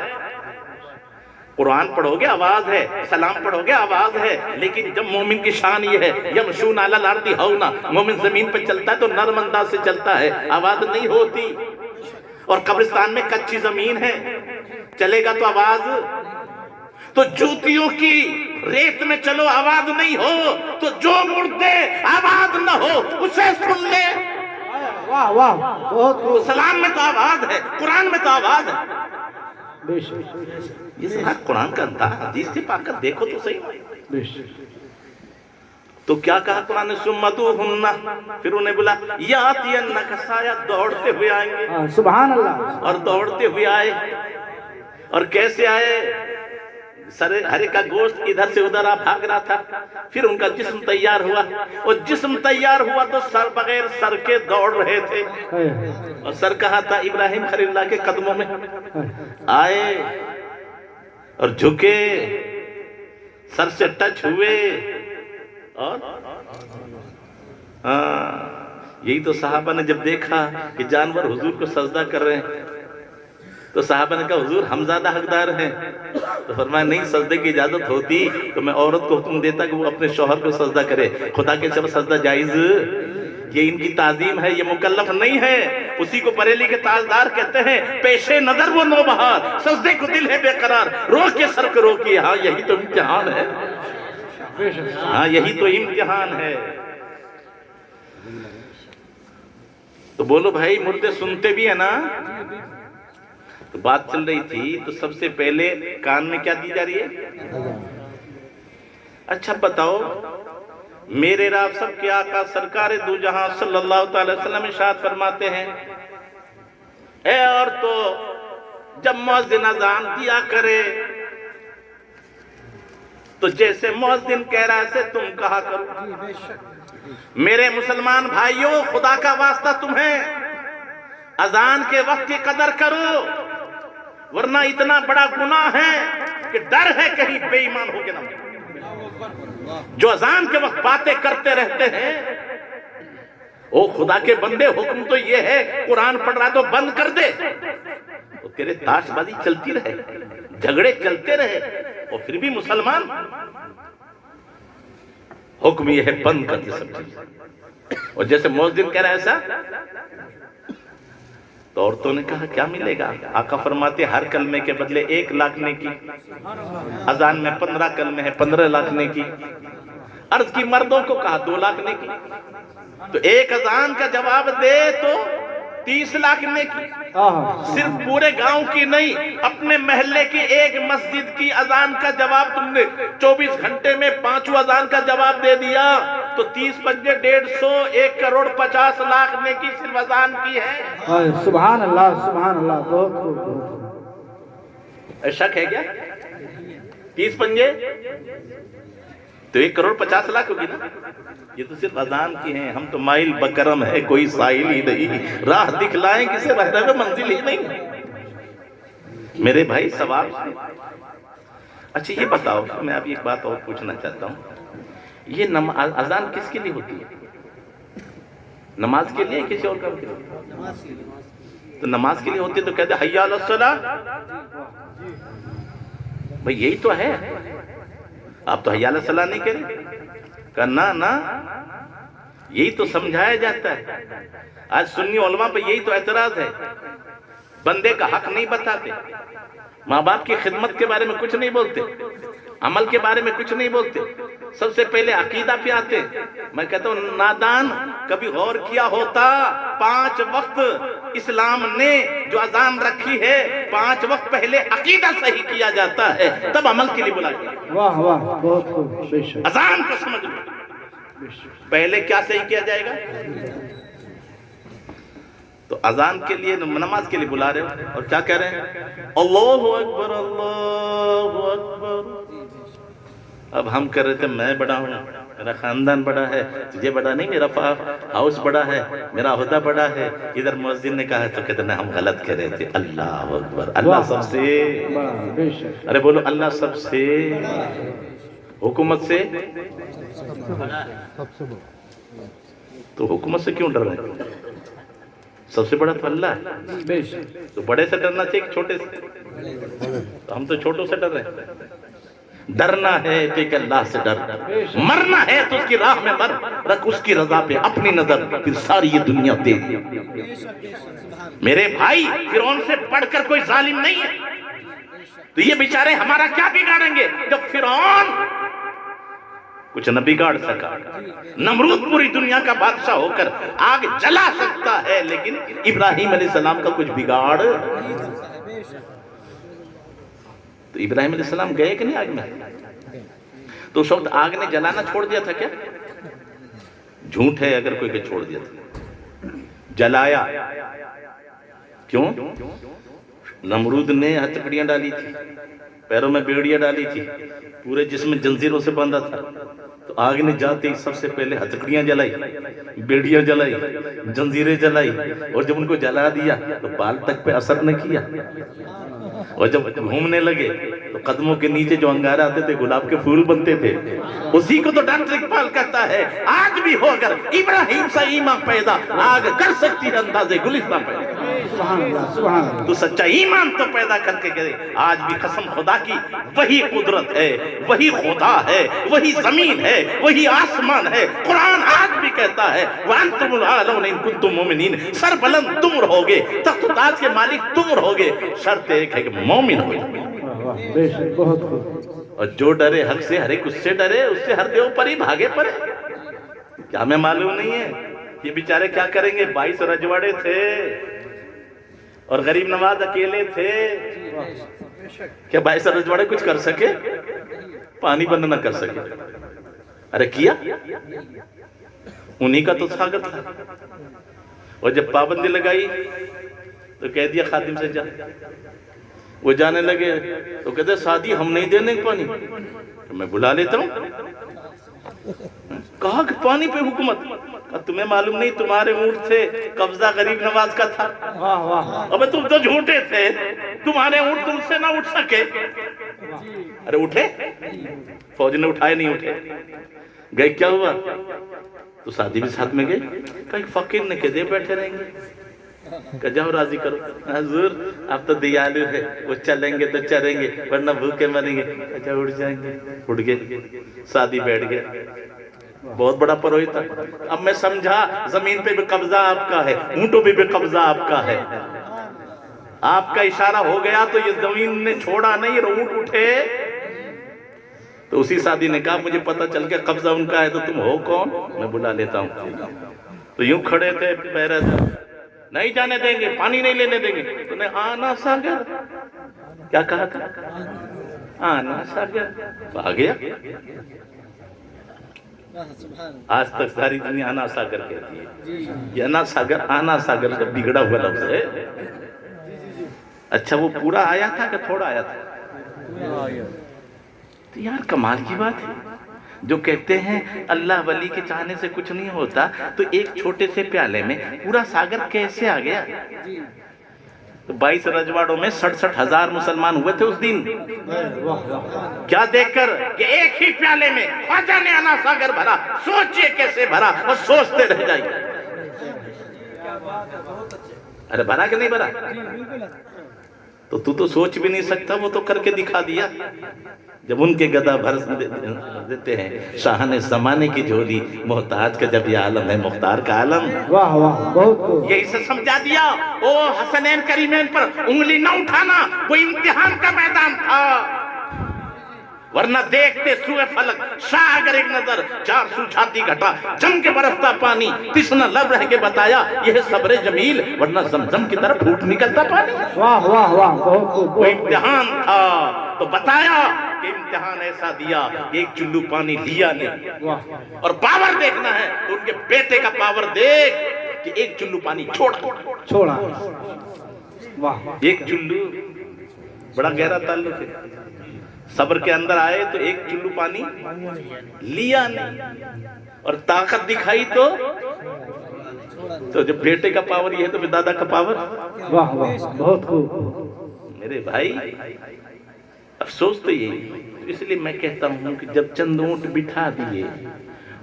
قرآن پڑھو گے آواز ہے، سلام پڑھو گے آواز ہے، لیکن جب مومن کی شان یہ ہے یمشون علی الارض ہونا، مومن زمین پہ چلتا ہے تو نرم انداز سے چلتا ہے، آواز نہیں ہوتی۔ اور قبرستان میں کچی زمین ہے، چلے گا تو آواز، تو جوتیوں کی ریت میں چلو آواز نہیں ہو تو جو مردے آواز نہ ہو اسے سن لے۔ واہ واہ، بہت سلام میں تو آواز ہے، قرآن میں تو آواز ہے۔ بے شک، یہ سارا قرآن کا انداز، حدیث سے پاک کر دیکھو تو صحیح۔ بے شک۔ تو کیا کہا قرآن نے، ثم ادعوہن، پھر انہیں بولا، یاتینک سایہ، دوڑتے ہوئے آئیں گے۔ سبحان اللہ۔ اور دوڑتے ہوئے آئے، اور کیسے آئے؟ سر ہرے کا گوشت ادھر سے ادھر بھاگ رہا تھا، پھر ان کا جسم تیار ہوا، اور جسم تیار ہوا تو سر بغیر سر کے دوڑ رہے تھے، اور سر کہاں تھا؟ ابراہیم خلیل اللہ کے قدموں میں۔ آئے اور جھکے، سر سے ٹچ ہوئے، اور یہی تو صحابہ نے جب دیکھا کہ جانور حضور کو سجدہ کر رہے ہیں تو صحابہ نے کہا حضور ہم زیادہ حقدار ہیں، تو فرمایا نہیں، سجدے کی اجازت ہوتی تو میں عورت کو حکم دیتا کہ وہ اپنے شوہر کو سجدہ کرے، خدا کے سوا سجدہ جائز، یہ ان کی تعظیم ہے، یہ مکلف نہیں ہے۔ اسی کو بریلی کے تاجدار کہتے ہیں، پیشے نظر وہ نوبہار، سجدے کو دل ہے بے قرار، روک کے سر کو روکیے، ہاں یہی تو امتحان ہے، ہاں یہی تو امتحان ہے۔ تو بولو بھائی، مردے سنتے بھی ہیں نا؟ تو بات چل رہی تھی تو سب سے پہلے کان میں کیا دی جا رہی ہے؟ اچھا بتاؤ، میرے رب سب کے آقا سرکار دو جہاں صلی اللہ تعالی وسلم ارشاد فرماتے ہیں، اے عورتو جب مؤذن اذان دیا کرے تو جیسے مؤذن کہہ رہا ہے سے تم کہا کرو۔ میرے مسلمان بھائیوں، خدا کا واسطہ تمہیں اذان کے وقت کی قدر کرو، ورنہ اتنا بڑا گناہ ہے کہ ڈر ہے کہیں بے ایمان ہو کے نہ مرو۔ جو اذان کے وقت باتیں کرتے رہتے ہیں، او خدا کے بندے، حکم تو یہ ہے قرآن پڑھ رہا تو بند کر دے، تو تیرے تاش بازی چلتی رہے، جھگڑے چلتے رہے، اور پھر بھی مسلمان، حکم یہ ہے بند کر دے سب چیز۔ اور جیسے مؤذن کہہ رہا ہے ایسا، تو عورتوں نے کہا کیا ملے گا؟ آقا فرماتے ہر کلمے کے بدلے 1 لاکھ نیکی، اذان میں 15 کلمے ہیں، 15 لاکھ نیکی۔ عرض کی مردوں کو کہا 2 لاکھ نیکی، تو ایک اذان کا جواب دے تو 30 لاکھ نیکی۔ صرف پورے گاؤں کی نہیں، اپنے محلے کی ایک مسجد کی اذان کا جواب تم نے 24 گھنٹے میں 5 اذان کا جواب دے دیا تو 30 پنجے 150، 1 کروڑ 50 لاکھ نیکی صرف اذان کی ہے۔ سبحان اللہ، سبحان اللہ، بہت خوب۔ شک ہے کیا؟ 30 پنجے تو 1 کروڑ 50 لاکھ ہوگی نا؟ یہ تو صرف اذان کی ہیں۔ ہم تو مائل بکرم ہے، کوئی سائل ہی نہیں، راہ دکھلائیں کسے رہتا ہے منزل ہی نہیں۔ میرے بھائی ثواب، اچھا یہ بتاؤ، میں اب ایک بات اور پوچھنا چاہتا ہوں، یہ اذان کس کے لیے ہوتی ہے؟ نماز کے لیے کسی اور کام کے لیے؟ تو نماز کے لیے ہوتی ہے تو کہتے ہیں حی علی الصلاۃ، بھئی یہی تو ہے، آپ تو حی علی الصلاۃ نہیں کہہ رہے، نہ یہی تو سمجھایا جاتا ہے۔ آج سنی علماء پہ یہی تو اعتراض ہے، بندے کا حق نہیں بتاتے، ماں باپ کی خدمت کے بارے میں کچھ نہیں بولتے، عمل کے بارے میں کچھ نہیں بولتے، سب سے پہلے عقیدہ پہ آتے۔ میں کہتا ہوں نادان، کبھی غور کیا ہوتا 5 وقت اسلام نے جو اذان رکھی ہے، 5 وقت پہلے عقیدہ صحیح کیا جاتا ہے، تب عمل کے لیے بلا گیا۔ واہ واہ، بہت خوب، بے شک، اذان کو سمجھ لو، پہلے کیا صحیح کیا جائے گا؟ تو اذان کے لیے نماز کے لیے بلا رہے ہو، اور کیا کہہ رہے ہیں؟ اللہ اکبر اللہ اکبر۔ اب ہم کہہ رہے تھے میں بڑا ہوں، میرا خاندان بڑا ہے، تجھے بڑا نہیں، میرا ہاؤس بڑا ہے، میرا عہدہ بڑا ہے، ادھر مؤذن نے کہا ہے تو کہتے ہیں ہم غلط کہہ رہے تھے، اللہ اکبر، اللہ سب سے بڑا، بے شک، ارے بولو اللہ سب سے، حکومت سے تو حکومت سے کیوں ڈر رہے ہیں؟ سب سے بڑا تو اللہ ہے، بے شک، تو بڑے سے ڈرنا چاہیے کہ چھوٹے سے؟ تو ہم تو چھوٹوں سے ڈر رہے ہیں۔ ڈرنا ہے تو ایک اللہ سے ڈر، مرنا ہے تو اس کی راہ میں مر، رکھ اس کی رضا پہ اپنی نظر، پھر ساری یہ دنیا تیری۔ میرے بھائی فرعون سے پڑھ کر کوئی ظالم نہیں ہے، تو یہ بیچارے ہمارا کیا بگاڑیں گے جب فرعون کچھ نہ بگاڑ سکا؟ نمرود پوری دنیا کا بادشاہ ہو کر آگ جلا سکتا ہے، لیکن ابراہیم علیہ السلام کا کچھ بگاڑ۔ تو ابراہیم علیہ السلام گئے کہ نہیں آگ میں؟ تو اس وقت آگ نے جلانا چھوڑ دیا تھا کیا؟ جھوٹ ہے اگر کوئی کہ چھوڑ دیا تھا، جلایا۔ کیوں؟ نمرود نے ہتھکڑیاں ڈالی تھی، پیروں میں بیڑیاں ڈالی تھی، پورے جسم میں جنزیروں سے باندھا تھا، تو آگ نے جاتے ہی سب سے پہلے ہتھکڑیاں جلائی، بیڑیاں جلائی، جنزیریں جلائی، اور جب ان کو جلا دیا تو بال تک پہ اثر نہ کیا، اور جب گھومنے لگے تو قدموں کے نیچے جو انگارے آتے تھے گلاب کے پھول بنتے تھے۔ اسی کو تو ڈاکٹر اقبال کہتا ہے آج بھی ہو اگر ابراہیم سے ایمان پیدا، آگ کر سکتی ہے اندازے گلستان پیدا۔ سبحان اللہ، سبحان اللہ، تو سچا ایمان تو پیدا کر کے گئے۔ آج بھی قسم خدا کی وہی قدرت ہے، وہی خدا ہے، وہی زمین ہے، وہی آسمان ہے۔ قرآن آج بھی کہتا ہے وَأَنْتُمُ الْأَعْلَوْنَ إِن كُنتُم مُؤْمِنِينَ، سر بلند تم رہوگے، تخت و تاج کے مالک تم رہوگے، شرط ایک ہے کہ مومن ہو جائے۔ بے شک، بہت خوب، اور جو ڈرے حق سے، ہر ایک اس سے ڈرے، اس سے ہر دیو پر ہی بھاگے پڑے۔ کیا ہمیں معلوم نہیں ہے یہ بیچارے کیا کریں گے؟ 22 رجواڑے تھے اور غریب نواز اکیلے تھے، کیا 22 رجواڑے کچھ کر سکے؟ پانی بند نہ کر سکے۔ ارے کیا انہی کا تو ساگر تھا، اور جب پابندی لگائی تو کہہ دیا خادم سے جا، وہ جانے لگے تو کہتے سادی ہم نہیں دینے پانی، میں بلا لیتا ہوں۔ کہا کہ پانی پہ حکومت، تمہیں معلوم نہیں تمہارے اونٹ تھے، قبضہ غریب نواز کا تھا۔ واہ واہ، ابے تم تو جھوٹے تھے، تمہارے اونٹ تم سے نہ اٹھ سکے۔ ارے اٹھے، فوج نے اٹھائے نہیں اٹھے، گئے کیا ہوا؟ تو سادی بھی ساتھ میں گئے، کہا ایک فقیر نے کہہ دے بیٹھے رہیں گے، کہ جاؤ راضی کرو، حضور آپ تو دیالو ہے، وہ چلیں گے تو چلیں گے ورنہ بھوکے مریں گے، اچھا اٹھ جائیں گے، اٹھ گئے، سادی بیٹھ گئے، بہت بڑا پروہت تھا۔ اب میں سمجھا زمین پہ بھی قبضہ آپ کا ہے، اونٹوں پہ بھی قبضہ آپ کا ہے، آپ کا اشارہ ہو گیا تو یہ زمین نے چھوڑا نہیں، اونٹ اٹھے۔ تو اسی سادی نے کہا مجھے پتہ چل گیا قبضہ ان کا ہے تو تم ہو کون؟ میں بلا لیتا ہوں۔ تو یوں کھڑے تھے پیرے سے، نہیں جانے دیں گے، پانی نہیں لینے دیں گے۔ تو نے آنا ساگر، کیا کہا تھا؟ آنا ساگر، آ گیا۔ آج تک ساری دنیا آنا ساگر کہتی ہے، یہ آنا ساگر، آنا ساگر کا بگڑا ہوا لفظ ہے۔ اچھا وہ پورا آیا تھا کہ تھوڑا آیا تھا؟ تو یار کمال کی بات ہے، جو کہتے ہیں اللہ ولی کے چاہنے سے کچھ نہیں ہوتا، تو ایک چھوٹے سے پیالے میں پورا ساگر کیسے آ گیا؟ تو 22 رجواڑوں میں 67,000 مسلمان ہوئے تھے اس دن. کیا دیکھ کر کہ ایک ہی پیالے میں خواجہ نے انا ساگر بھرا. سوچئے کیسے بھرا اور سوچتے رہ جائیے. ارے بھرا کہ نہیں بھرا؟ تو سوچ بھی نہیں سکتا, وہ تو کر کے دکھا دیا. جب ان کے گدا بھر دیتے ہیں شاہن زمانے کی جھولی, محتاج کا جب یہ عالم ہے مختار کا عالم. واہ واہ, بہت یہ اسے سمجھا دیا. او حسنین کریمین پر انگلی نہ اٹھانا, وہ امتحان کا میدان تھا. ورنہ دیکھتے سوئے فلک شاہ اگر ایک نظر, 400 چھاتی گھٹا جم کے برستا پانی, تشنہ لب رہ کے بتایا یہ ہے صبر جمیل, ورنہ زمزم کی طرف پھوٹ نکلتا پانی. واہ واہ واہ, بہت وہ امتحان تھا تو بتایا کہ امتحان ایسا دیا کہ ایک چلو پانی لیا نہیں. اور پاور دیکھنا ہے تو ان کے بیٹے کا پاور دیکھ کہ ایک چلو پانی چھوڑا. واہ, ایک چلو, بڑا گہرا تعلق ہے. صبر کے اندر آئے تو ایک چلو پانی لیا نہیں, اور طاقت دکھائی تو جب بیٹے کا پاور یہ ہے تو پھر دادا کا پاور. واہ واہ, بہت خوب میرے بھائی, افسوس تو یہی. اس لیے میں کہتا ہوں کہ جب چند اونٹ بٹھا دیے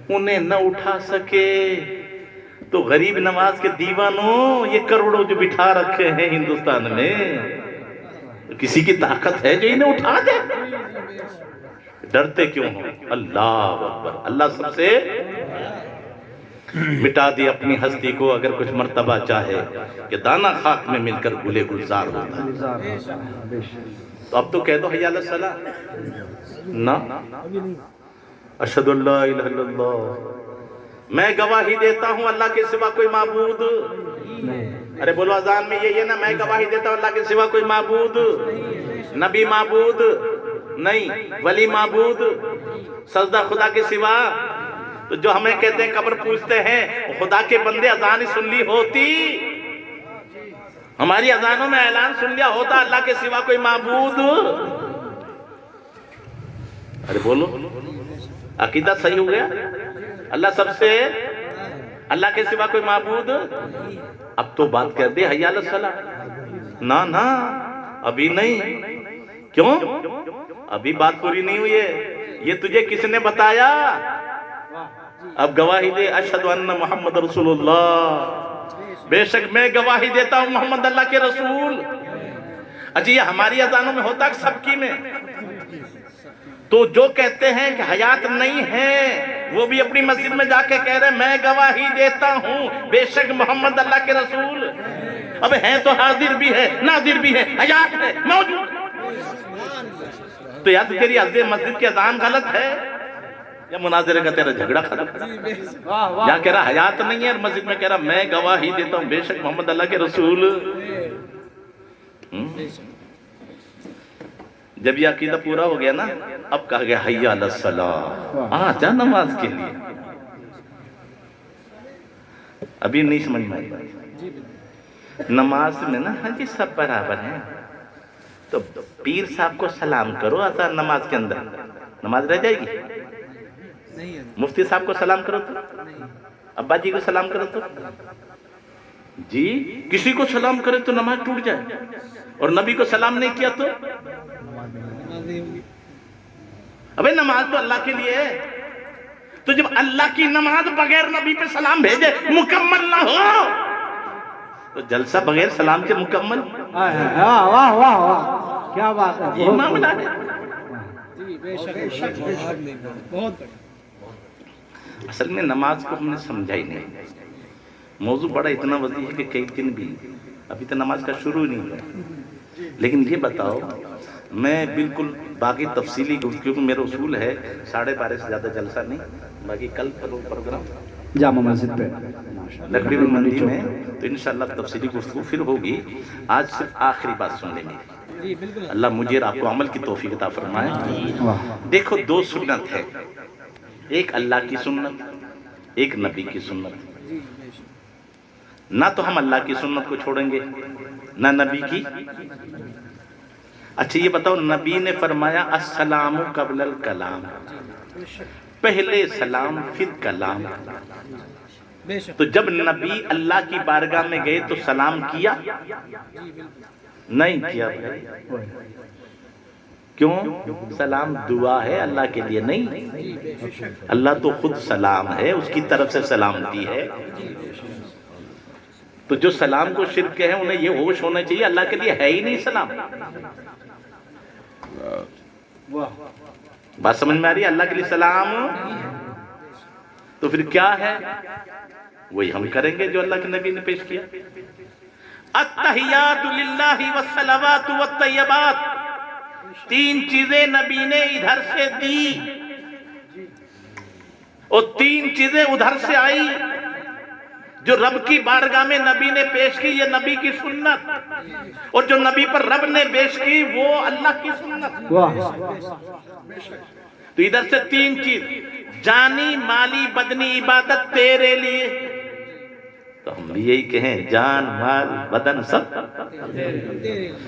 انہیں نہ اٹھا سکے تو غریب نواز کے دیوانوں, یہ کروڑوں جو بٹھا رکھے ہیں ہندوستان میں, کسی کی طاقت ہے جو انہیں اٹھا دے؟ ڈرتے کیوں ہو؟ اللہ اکبر. اللہ سب سے مٹا دی اپنی ہستی کو اگر کچھ مرتبہ چاہے کہ دانہ خاک میں مل کر گلے گلزار ہوتا. تو اب تو کہہ دو حی علی الصلاۃ. نہ, اشہد ان لا الہ الا اللہ, میں گواہی دیتا ہوں اللہ کے سوا کوئی معبود. ارے بولو اذان میں یہ نا, میں گواہی دیتا ہوں اللہ کے سوا کوئی معبود, نبی معبود نہیں, ولی معبود, سجدہ خدا کے سوا. تو جو ہمیں کہتے ہیں قبر پوچھتے ہیں, خدا کے بندے اذان ہی سن لی ہوتی, ہماری اذانوں میں اعلان سن لیا ہوتا اللہ کے سوا کوئی معبود. ارے بولو, عقیدہ صحیح ہو گیا؟ اللہ سب سے, اللہ کے سوا کوئی معبود. اب تو بات کر دے حی علی الصلاۃ. نہ ابھی نہیں. کیوں؟ ابھی بات پوری نہیں ہوئی ہے. یہ تجھے کس نے بتایا؟ اب گواہی دے, اشہد ان محمد رسول اللہ, بے شک میں گواہی دیتا ہوں محمد اللہ کے رسول. اچھا, یہ ہماری اذانوں میں ہوتا کہ سب کی میں؟ تو جو کہتے ہیں کہ حیات نہیں ہے وہ بھی اپنی مسجد میں جا کے کہہ رہے ہیں میں گواہی دیتا ہوں بے شک محمد اللہ کے رسول. اب ہیں تو حاضر بھی ہے, ناظر بھی ہے, حیات ہے, موجود. تو یا تو تیری مسجد کی اذان غلط ہے یا مناظرے کا تیرا جھگڑا ختم. یا کہہ رہا حیات نہیں ہے اور مسجد میں کہہ رہا میں گواہی دیتا ہوں بے شک محمد اللہ کے رسول. جب یہ عقیدہ پورا ہو گیا نا, اب کہا گیا حی علی الصلاۃ, جا نماز کے لیے. ابھی نہیں سمجھ میں آئی. نماز میں نا حجی سب برابر ہیں, تو پیر صاحب کو سلام کرو اذان نماز کے اندر, نماز رہ جائے گی. مفتی صاحب کو سلام کرو تو, ابا جی کو سلام کرو تو, جی کسی کو سلام کرے تو نماز ٹوٹ جائے, اور نبی کو سلام نہیں کیا تو ابے نماز تو اللہ کے لیے ہے. تو جب اللہ کی نماز بغیر نبی پہ سلام بھیجے مکمل نہ ہو تو جلسہ بغیر سلام کے مکمل. واہ واہ واہ, کیا بات ہے, یہ معاملہ ہے. اصل میں نماز کو ہم نے سمجھا ہی نہیں. موضوع بڑا اتنا وسیع ہے کہ کئی دن بھی ابھی تو نماز کا شروع نہیں ہوا. لیکن یہ بتاؤ, میں بالکل باقی تفصیلی کیونکہ میرا اصول ہے 12:30 سے زیادہ جلسہ نہیں, باقی کل پروگرام جامع مسجد پہ لکڑی مندی میں, تو انشاءاللہ تفصیلی گفتگو پھر ہوگی. آج صرف آخری بات سن لیں گے. اللہ مجھے اور آپ کو عمل کی توفیق عطا فرمائے. دیکھو 2 سنت ہے, ایک اللہ کی سنت, ایک نبی کی سنت. نہ تو ہم اللہ کی سنت کو چھوڑیں گے نہ نبی کی. اچھا یہ بتاؤ, نبی نے فرمایا السلام قبل الکلام, پہلے سلام پھر کلام. تو جب نبی اللہ کی بارگاہ میں گئے تو سلام کیا نہیں کیا بھائی. کیوں؟ سلام دعا ہے اللہ کے لیے نہیں. اللہ تو خود سلام ہے, اس کی طرف سے سلامتی ہے. تو جو سلام کو شرک ہے انہیں یہ ہوش ہونا چاہیے اللہ کے لیے ہے ہی نہیں سلام. بات سمجھ میں آ رہی ہے؟ اللہ کے لیے سلام تو پھر کیا ہے؟ وہی ہم کریں گے جو اللہ کے نبی نے پیش کیا. التحیات للہ والصلوات والطیبات, 3 چیزیں نبی نے ادھر سے دی اور 3 چیزیں ادھر سے آئی جو رب کی بارگاہ میں نبی نے پیش کی. یہ نبی کی سنت, اور جو نبی پر رب نے پیش کی وہ اللہ کی سنت. تو ادھر سے 3 چیز, جانی مالی بدنی عبادت تیرے لیے. تو ہم بھی یہی کہیں جان مال بدن سب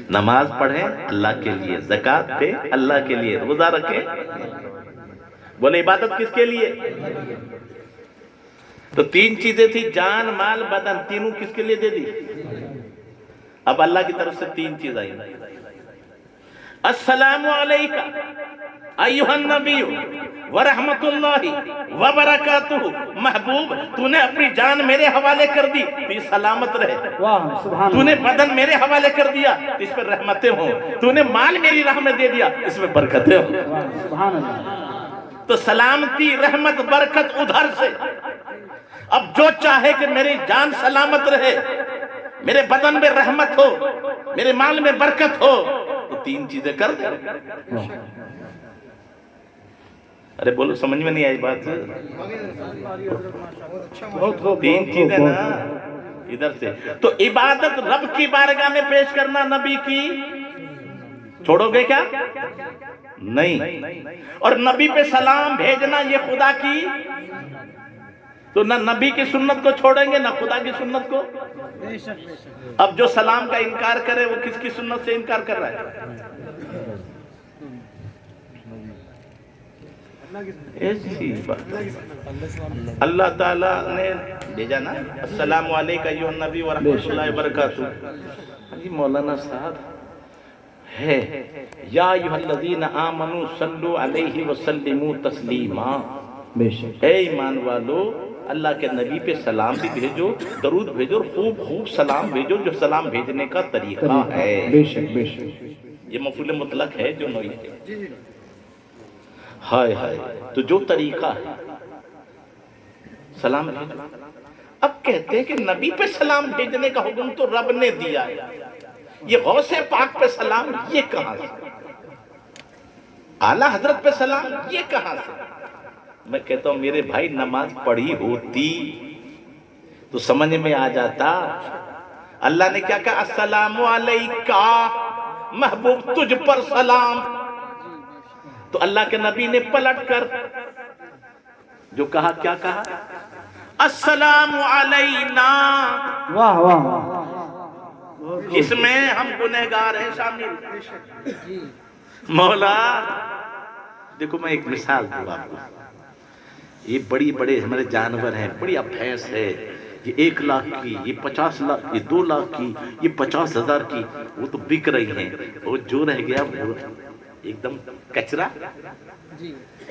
نماز پڑھیں اللہ کے لیے, زکات دے اللہ کے لیے, روزہ رکھیں. بولے عبادت کس کے لیے؟ تو 3 چیزیں تھی, جان مال بدن, تینوں کس کے لیے دے دی؟ اب اللہ کی طرف سے 3 چیز آئی. السلام علیکہ ایھا النبی ورحمت اللہ وبرکاتہ. محبوب تو نے اپنی جان میرے حوالے کر دی تو یہ سلامت رہے. تو نے بدن میرے حوالے کر دیا تو اس پر رحمتیں ہوں. تو نے مال میری راہ میں دے دیا اس میں برکتیں ہوں. تو سلامتی رحمت برکت ادھر سے. اب جو چاہے کہ میری جان سلامت رہے, میرے بدن میں رحمت ہو, میرے مال میں برکت ہو, تو 3 چیزیں کر دے. ارے بولو سمجھ میں نہیں آئی بات؟ 3 چیزیں نا ادھر سے. تو عبادت رب کی بارگاہ میں پیش کرنا نبی کی چھوڑو گے کیا؟ نہیں. اور نبی پہ سلام بھیجنا یہ خدا کی. تو نہ نبی کی سنت کو چھوڑیں گے نہ خدا کی سنت کو. اب جو سلام کا انکار کرے وہ کس کی سنت سے انکار کر رہا ہے؟ ایسی بات. اللہ تعالیٰ نے بھیجا نا, السلام علیکم ایھا النبی ورحمۃ اللہ وبرکاتہ. جی مولانا صاحب ہے, یا ایھا الذین آمنوا صلوا علیہ وسلموا تسلیما. اے ایمان والو اللہ کے نبی پہ سلام بھی بھیجو, درود بھیجو, اور خوب سلام بھیجو, جو سلام بھیجنے کا طریقہ ہے. یہ مفعول مطلق ہے جو نوعی ہے. ہائے ہائے, تو جو طریقہ ہے سلام بھیجو. اب کہتے ہیں کہ نبی پہ سلام بھیجنے کا حکم تو رب نے دیا ہے, یہ غوث پاک پہ سلام یہ کہاں سے؟ اعلیٰ حضرت پہ سلام یہ کہاں سے؟ میں کہتا ہوں میرے بھائی نماز پڑھی ہوتی تو سمجھ میں آ جاتا. اللہ نے کیا کہا؟ السلام علیکہ, محبوب تجھ پر سلام. تو اللہ کے نبی نے پلٹ کر جو کہا, کیا کہا؟ السلام علینا. واہ واہ, اس میں ہم گنہگار ہیں شامل. مولا دیکھو میں ایک مثال دوں آپ کو. یہ بڑی بڑے ہمارے جانور ہیں, بڑی بھینس ہے, یہ 1 لاکھ کی, یہ 50 لاکھ, یہ 2 لاکھ کی, یہ 50,000 کی, وہ تو بک رہی ہیں. اور جو رہ گیا وہ ایک دم کچرا,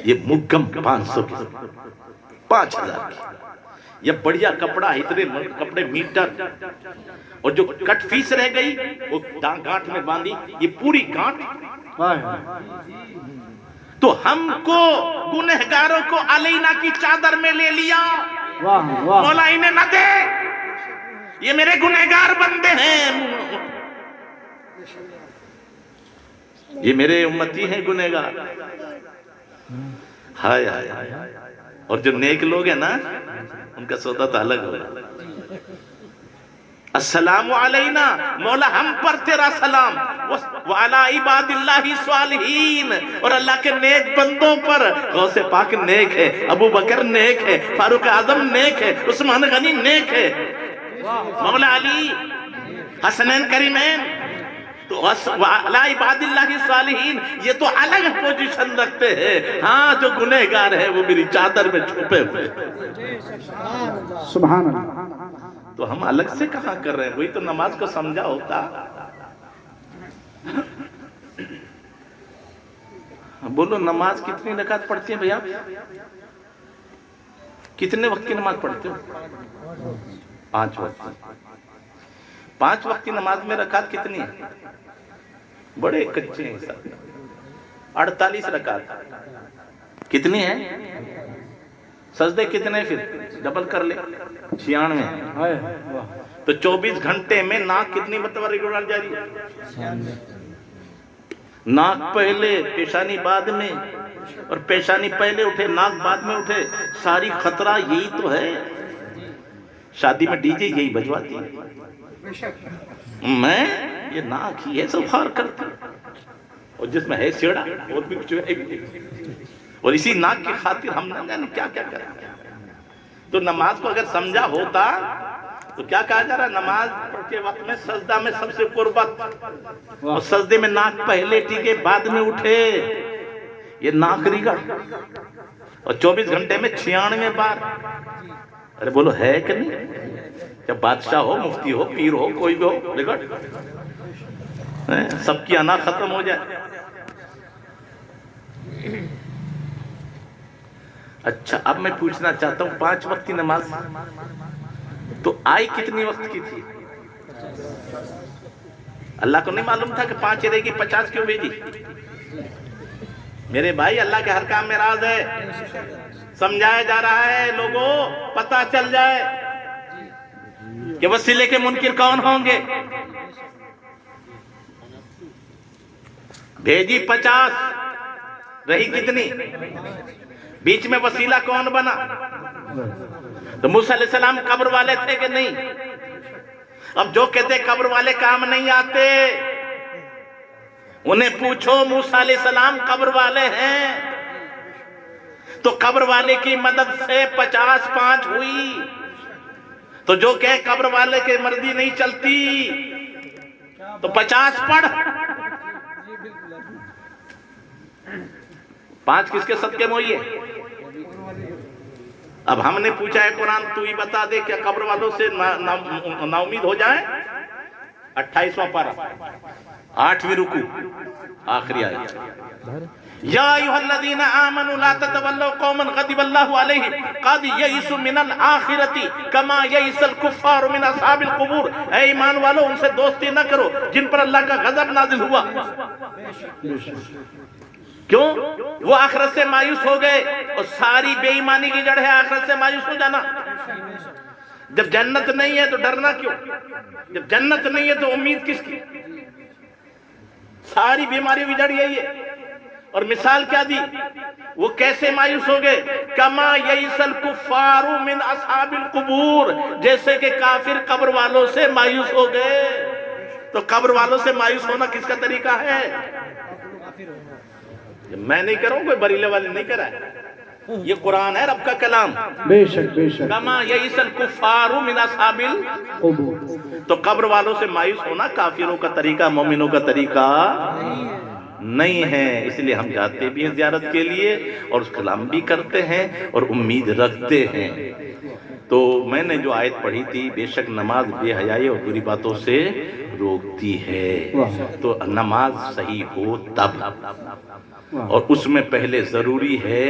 یہ مگم 500 کی, 5,000 کی. یہ بڑھیا کپڑا, اتنے کپڑے میٹر, اور جو کٹ فیس رہ گئی وہ گانٹھ میں باندھی, یہ پوری گانٹھ. تو ہم کو گنہگاروں کو علینا کی چادر میں لے لیا. مولا انہیں نہ دے, یہ میرے گنہگار بندے ہیں, یہ میرے امتی ہیں گنہگار. ہائے ہائے. اور جو نیک لوگ ہیں نا ان کا سودا تو الگ ہوگا. السلام علینا, مولا ہم پر تیرا سلام, وعلی عباد اللہ صالحین, اور اللہ کے نیک بندوں پر. غوث پاک نیک ہے, ابو بکر نیک ہے, فاروق اعظم نیک ہے, عثمان غنی نیک ہے, مولا علی, حسنین کریمین, تو وَعَلَىٰ عِبَادِ اللَّهِ الصَّالِحِينَ یہ تو الگ پوزیشن رکھتے ہیں. ہاں جو گنہگار ہے وہ میری چادر میں چھپے ہوئے. سبحان اللہ. تو ہم الگ سے کہاں کر رہے ہیں؟ وہی تو نماز کو سمجھا ہوتا. بولو نماز کتنی رکعت پڑھتے ہیں بھیا؟ کتنے وقت کی نماز پڑھتے ہو؟ 5 وقت. 5 وقت کی نماز میں رکعت کتنی ہے؟ بڑے کچے ہیں سب. 48 رکعت. کتنی ہے؟ سجدے کتنے پھر ڈبل کر لے 96. تو 24 گھنٹے میں ناک کتنی مرتبہ ریگولر جاری ہے؟ ناک پہلے پیشانی بعد میں، اور پیشانی پہلے اٹھے ناک بعد میں اٹھے. ساری خطرہ یہی تو ہے. شادی میں ڈی جے یہی بجواتی ہے. میں یہ ناک ہی ہے سب خار کرتا، اور جس میں ہے سیڑا اور بھی کچھ ہے. اور اسی ناک کی خاطر ہم نہ جانے کیا کیا کریں. تو نماز کو اگر سمجھا ہوتا تو کیا کہا جا رہا ہے؟ نماز کے وقت میں سجدہ میں سب سے قربت، اور سجدے میں ناک پہلے ٹھیکے بعد میں اٹھے. یہ ناک ریگڑ. اور 24 گھنٹے میں 96 بار. ارے بولو ہے کہ نہیں؟ جب بادشاہ ہو، مفتی ہو، پیر ہو، کوئی بھی ہو، ریگڑ سب کی انا ختم ہو جائے. اچھا اب میں پوچھنا چاہتا ہوں 5 وقت کی نماز تو آئی کتنی وقت کی تھی؟ اللہ کو نہیں معلوم تھا کہ 5 رہے گی 50 کیوں بھیجی؟ میرے بھائی اللہ کے ہر کام میں راز ہے. سمجھایا جا رہا ہے لوگوں پتہ چل جائے کہ وسیلے کے منکر کون ہوں گے. بھیجی 50 رہی کتنی؟ بیچ میں وسیلہ کون بنا؟ تو موسیٰ علیہ السلام قبر والے تھے کہ نہیں؟ اب جو کہتے قبر والے کام نہیں آتے انہیں پوچھو موسیٰ علیہ السلام قبر والے ہیں تو قبر والے کی مدد سے 50 5 ہوئی. تو جو کہے قبر والے کے مرضی نہیں چلتی تو 50 پڑھ. 5 کس کے صدقے میں ہوئی ہے؟ اب ہم نے پوچھا ہے قرآن تو ہی بتا دے کیا قبر والوں سے نا امید ہو جائے؟ 28واں پارہ 8ویں رکوع آخری آیت. یا ایھا الذین آمنوا لا تتولوا قوما غضب اللہ علیہم قد یئسوا من الآخرۃ کما یئس الکفار من اصحاب القبور. اے ایمان والو ان سے دوستی نہ کرو جن پر اللہ کا غضب نازل ہوا. کیوں؟ وہ آخرت سے مایوس ہو گئے، اور ساری بے ایمانی کی جڑ ہے آخرت سے مایوس ہو جانا. جب جنت نہیں ہے تو ڈرنا کیوں؟ جب جنت نہیں ہے تو امید کس کی؟ ساری بیماریوں کی جڑ یہی ہے. اور مثال کیا دی؟ وہ کیسے مایوس ہو گئے؟ کما یئس الکفار من اصحاب القبور، جیسے کہ کافر قبر والوں سے مایوس ہو گئے. تو قبر والوں سے مایوس ہونا کس کا طریقہ ہے؟ میں نہیں کروں، کوئی بریلے والے نہیں کرا ہے، یہ قرآن ہے رب کا کلام. بے شک بے شک. کما یئس الکفار من اصحاب القبور. تو قبر والوں سے مایوس ہونا کافروں کا طریقہ، مومنوں کا طریقہ نہیں ہے. اس لیے ہم جاتے بھی ہیں زیارت کے لیے اور اس کلام بھی کرتے ہیں اور امید رکھتے ہیں. تو میں نے جو آیت پڑھی تھی بے شک نماز بے حیائی اور بری باتوں سے روکتی ہے. تو نماز صحیح ہو تب، اور اس میں پہلے ضروری ہے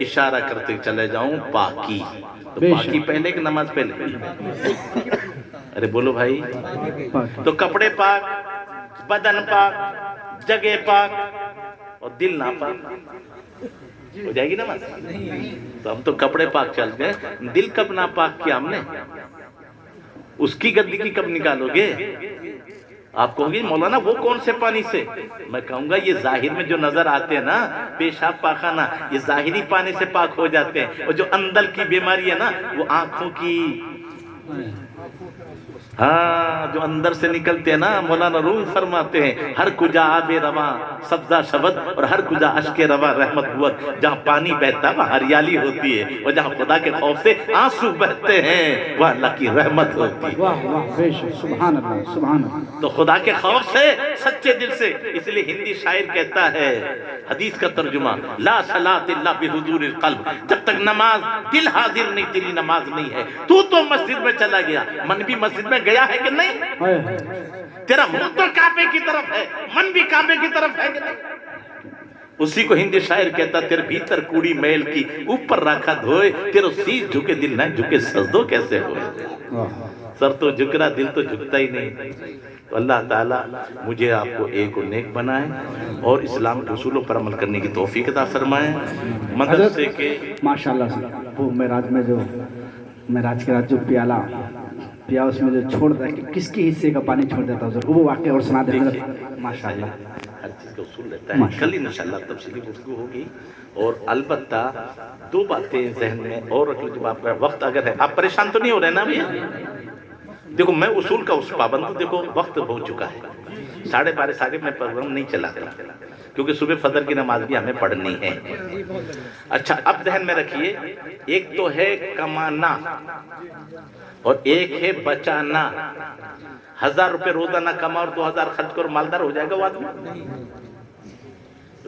اشارہ کرتے چلے جاؤں پاکی. تو پاکی پہلے کہ نماز پہلے؟ ارے بولو بھائی. تو کپڑے پاک، بدن پاک، جگہ پاک، اور دل ناپاک ہو جائے گی نماز؟ تو ہم تو کپڑے پاک چل گئے، دل کب ناپاک کیا ہم نے؟ اس کی گندگی کب نکالو گے؟ آپ کہو گے مولانا وہ کون سے پانی سے؟ میں کہوں گا یہ ظاہر میں جو نظر آتے ہیں نا پیشاب پاخانہ، یہ ظاہری پانی سے پاک ہو جاتے ہیں. اور جو اندر کی بیماری ہے نا وہ آنکھوں کی، ہاں جو اندر سے نکلتے ہیں نا، مولانا روم فرماتے ہیں ہر کجا آب رواں سبزہ شبد اور ہر کجا اشک رواں رحمت بود، جہاں پانی بہتا وہاں ہریالی ہوتی ہے، اور جہاں خدا کے خوف سے آنسو بہتے ہیں وہ اللہ کی رحمت ہوتی ہے۔ واہ واہ بے شک، سبحان اللہ سبحان اللہ۔ تو خدا کے خوف سے سچے دل سے، اس لیے ہندی شاعر کہتا ہے، حدیث کا ترجمہ، لا صلاۃ الا بحضور القلب، جب تک نماز دل حاضر نہیں تیری نماز نہیں ہے۔ تو مسجد میں چلا گیا، من بھی مسجد میں گیا ہے کہ نہیں؟ تیرا منہ تو کعبے کی طرف ہے، من بھی کعبے کی طرف ہے کہ نہیں؟ اسی کو ہندی شاعر کہتا، تیرے بھیتر کوڑی میل کی اوپر رکھا دھوئے، تیرے سیس جھکے دل نہ جھکے سجدوں کیسے ہوئے؟ سر تو جھک رہا، دل تو جھکتا ہی نہیں۔ تو اللہ تعالیٰ مجھے آپ کو ایک اور نیک بنائے اور اسلام کے اصولوں پر عمل کرنے کی توفیق عطا فرمائے۔ مدرسے کے ماشاءاللہ سے وہ معراج میں جو معراج کے رات جو پیالہ پیا اس میں جو چھوڑ دیا کہ کس کی حصے کا پانی چھوڑ دیتا حضور، وہ واقعہ اور سنا دیں حضرت۔ ماشاءاللہ ہر چیز کا اصول رہتا ہے، کل انشاءاللہ تفصیلی گفتگو ہوگی۔ اور البتہ دو باتیں ذہن میں اور رکھ لیں، جب آپ کا وقت اگر ہے، آپ پریشان تو نہیں ہو رہے نا ابھی؟ دیکھو میں اصول کا اس پابند ہوں، دیکھو وقت ہو چکا ہے، 12:30 میں پروگرام نہیں چلا کرتا کیونکہ صبح فجر کی نماز بھی ہمیں پڑھنی ہے۔ اچھا اب ذہن میں رکھیے، ایک تو ہے کمانا اور ایک ہے بچانا۔ 1000 روپے روزانہ کما اور 2000 خرچ کرو، مالدار ہو جائے گا وہ آدمی؟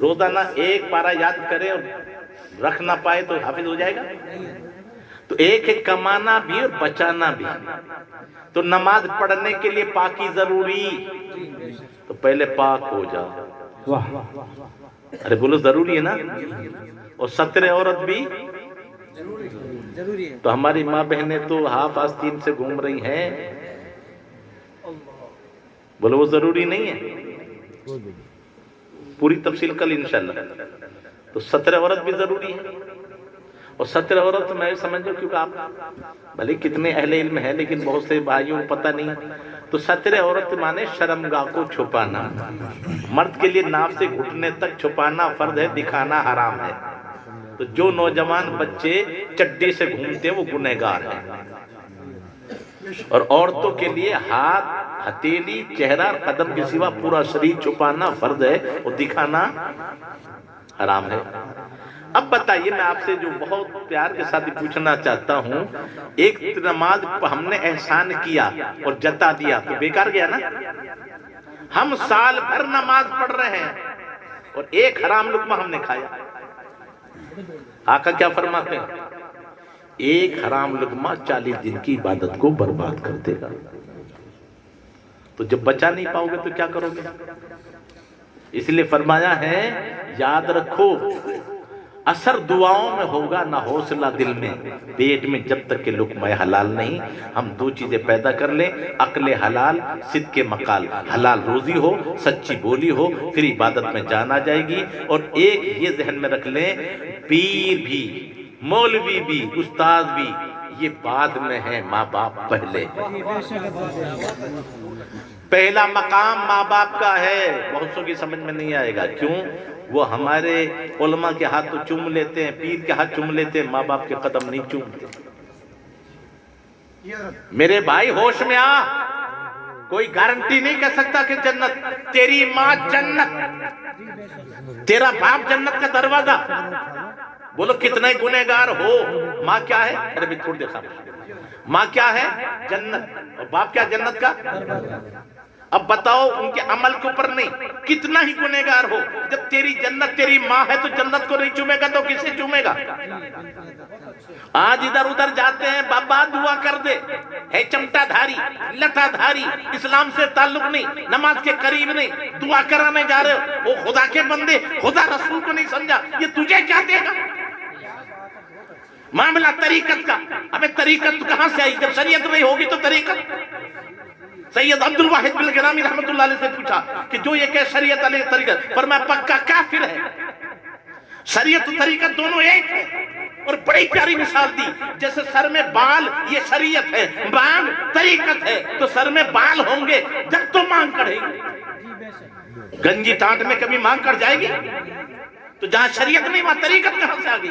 روزانہ ایک پارہ یاد کرے اور رکھ نہ پائے تو حافظ ہو جائے گا؟ تو ایک ہے کمانا بھی اور بچانا بھی۔ تو نماز پڑھنے کے لیے پاکی ضروری، تو پہلے پاک ہو جا۔ ارے بولو ضروری ہے نا؟ اور 17 عورت بھی ضروری ہے۔ تو ہماری ماں بہنیں تو ہاف آستین سے گھوم رہی ہیں، بولو وہ ضروری نہیں ہے؟ پوری تفصیل کل انشاءاللہ۔ تو 17 عورت بھی ضروری ہے، اور 17 عورت میں سمجھو کیونکہ آپ بھلے کتنے اہل علم ہیں لیکن بہت سے بھائیوں کو پتہ نہیں۔ تو 17 عورت مانے شرمگاہ کو چھپانا، مرد کے لیے ناف سے گھٹنے تک چھپانا فرض ہے، دکھانا حرام ہے۔ تو جو نوجوان بچے چڈی سے گھومتے ہیں وہ گنہگار ہیں، اور عورتوں کے لیے ہاتھ، ہتھیلی، چہرہ، قدم کے سوا پورا شریر چھپانا فرض ہے اور دکھانا حرام ہے۔ اب بتائیے میں آپ سے جو بہت پیار کے ساتھ پوچھنا چاہتا ہوں، ایک نماز ہم نے احسان کیا اور جتا دیا تو بیکار گیا نا؟ ہم سال بھر نماز پڑھ رہے ہیں اور ایک حرام لقمہ ہم نے کھایا۔ آقا کیا فرماتے ہیں؟ ایک حرام لقمہ 40 دن کی عبادت کو برباد کر دے گا۔ تو جب بچا نہیں پاؤ گے تو کیا کرو گے؟ اس لیے فرمایا ہے یاد رکھو، اثر دعاؤں میں ہوگا نہ حوصلہ دل میں، پیٹ میں جب تک کہ لقمہ حلال نہیں۔ ہم 2 چیزیں پیدا کر لیں، عقل حلال، صدق مقال، حلال روزی ہو، سچی بولی ہو، پھر عبادت میں جان آ جائے گی۔ اور ایک یہ ذہن میں رکھ لیں، پیر بھی، مولوی بھی، استاد بھی، یہ بعد میں ہے، ماں باپ پہلے۔ پہلا مقام ماں باپ کا ہے۔ بہت سو کی سمجھ میں نہیں آئے گا، کیوں؟ وہ ہمارے علماء کے ہاتھ تو چوم لیتے ہیں، پیر کے ہاتھ چوم لیتے ہیں، ماں باپ کے قدم نہیں چومتے۔ میرے بھائی ہوش میں آ، کوئی گارنٹی نہیں کہہ سکتا کہ جنت، تیری ماں جنت، تیرا باپ جنت کا دروازہ۔ بولو کتنے گنہگار ہو، ماں کیا ہے؟ ارے بھی چھوڑ دے خاموش، ماں کیا ہے؟ جنت، اور باپ کیا؟ جنت کا۔ اب بتاؤ ان کے عمل کے اوپر نہیں، کتنا ہی گنہگار ہو، جب تیری جنت تیری ماں ہے تو جنت کو نہیں چومے گا تو کسے چومے گا؟ آج ادھر ادھر جاتے ہیں، بابا دعا کر دے، ہے چمٹا دھاری، لٹا دھاری، اسلام سے تعلق نہیں، نماز کے قریب نہیں، دعا کرانے جا رہے ہو، وہ خدا کے بندے، خدا رسول کو نہیں سمجھا، یہ تجھے کیا دے گا؟ معاملہ طریقت کا، ابے طریقت کہاں سے آئی؟ جب شریعت نہیں ہوگی تو طریقت۔ سید عبد الواحد بالگرامی رحمت اللہ علیہ سے پوچھا کہ جو یہ کہ شریعت علیہ طریقت، فرمایا پکا کافر ہے۔ شریعت و طریقت دونوں ایک ہے، اور بڑی پیاری مثال دی، جیسے سر میں بال یہ شریعت ہے، بانگ طریقت ہے، تو سر میں بال ہوں گے جب تو مانگ کڑھے گی۔ گنجی ٹانٹ میں کبھی مانگ کڑھ جائے گی؟ تو جہاں شریعت نہیں وہاں طریقت کہاں سے آ گئی؟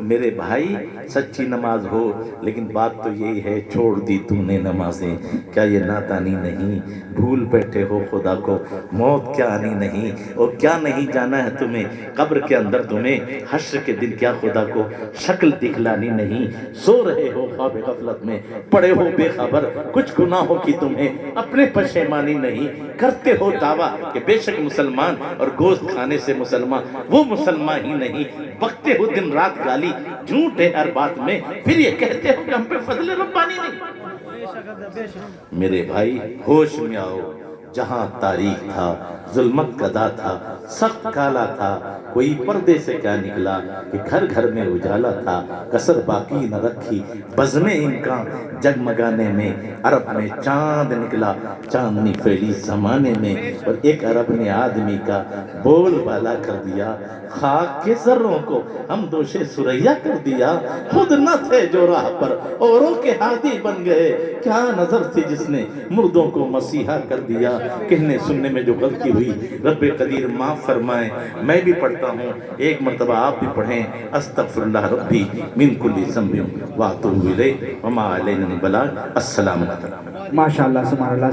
تو میرے بھائی سچی نماز ہو، لیکن بات تو یہی ہے چھوڑ دی تو نے نمازیں، کیا یہ نادانی نہیں؟ بھول بیٹھے ہو خدا کو، موت کیا آنی نہیں؟ اور کیا نہیں جانا ہے تمہیں قبر کے اندر تمہیں، حشر کے دن کیا خدا کو شکل دکھلانی نہیں؟ سو رہے ہو خواب غفلت میں، پڑے ہو بے خبر کچھ گناہوں کی تمہیں اپنے پشیمانی نہیں؟ کرتے ہو دعویٰ کہ بے شک مسلمان اور گوشت کھانے سے مسلمان وہ مسلمان ہی نہیں، بکتے ہو دن رات گالی جھوٹ ہے ہر بات میں، پھر یہ کہتے ہو کہ ہم پہ فضل ربانی نہیں۔ میرے بھائی ہوش میں آؤ، جہاں تاریخ تھا ظلمت کا تھا سخت کالا تھا، کوئی پردے سے کیا نکلا کہ گھر گھر میں اجالا تھا، کسر باقی نہ رکھی بزم امکان جگمگانے میں، عرب میں چاند نکلا چاندنی پھیلی زمانے میں، اور ایک عرب نے آدمی کا بول بالا کر دیا، خاک کے ذروں کو ہم دوش سریا کر دیا، خود نہ تھے جو راہ پر اوروں کے ہادی بن گئے، کیا نظر تھی جس نے مردوں کو مسیحا کر دیا۔ کہنے سننے میں جو غلطی ہوئی رب قدیر معاف فرمائے، میں بھی پڑھتا ہوں، ایک مرتبہ آپ بھی پڑھیں، استغفر اللہ ربی من کل ذنب واتوب الیہ وما علینا البلاغ۔ السلام علیکم۔ ماشاءاللہ سبحان اللہ۔